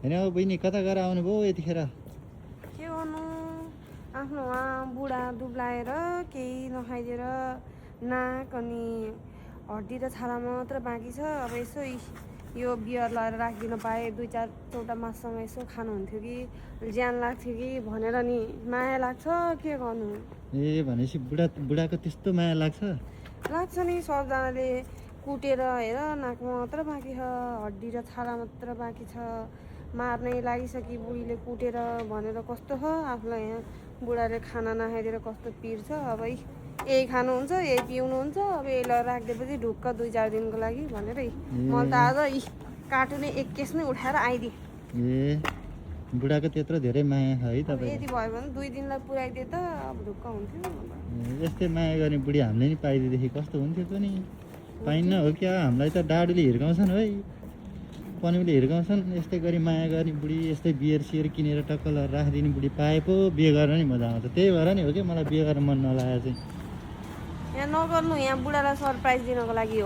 होइन अब बहिनी कता गएर आउनु भयो यतिखेर? के गर्नु आफ्नो बुढा दुब्लाएर केही नखाइदिएर नाक अनि हड्डी र छाला मात्र बाँकी छ। अब यसो यो बियर लगाएर राखिदिनु पाए 2-4 चौटा माससँग यसो खानुहुन्थ्यो कि ज्यान लाग्थ्यो कि भनेर नि माया लाग्छ। के गर्नु? ए भनेपछि बुढाको त्यस्तो माया लाग्छ? लाग्छ नि। सबजनाले कुटेर हेर नाक मात्र बाँकी छ, हड्डी र छाला मात्र बाँकी छ। मार्नै लागिसके बुढीले कुटेर भनेर कस्तो छ आफूलाई। यहाँ बुढाले खाना नखाइदिएर कस्तो पिर्छ। अब यही खानुहुन्छ यही पिउनुहुन्छ। अब यही लगाएर राखिदिएपछि ढुक्क 2-4 दिनको लागि भनेर मैले त आज कार्टुनै 1 केस नै उठाएर आइदिएँ। ए बुढाको त्यत्रो धेरै माया छ है तपाईँ? यदि भयो भने 2 दिनलाई पुऱ्याइदिए त अब ढुक्क हुन्थ्यो। यस्तै माया गर्ने बुढी हामीले नि पाइदिएदेखि कस्तो हुन्थ्यो पनि। पाइन्न हो क्या? हामीलाई त डाडुले हिर्काउँछन् है, पनिउले हिर्काउँछन्। यस्तै गरी माया गर्ने बुढी, यस्तै बियर सियर किनेर टक्कल राखिदिने बुढी पाए पो बिहे गर्न नि मजा आउँछ। त्यही भएर नि हो कि मलाई बिहे गर्न मन नलागेको चाहिँ। यहाँ नगर्नु, यहाँ बुढालाई सरप्राइज दिनको लागि हो।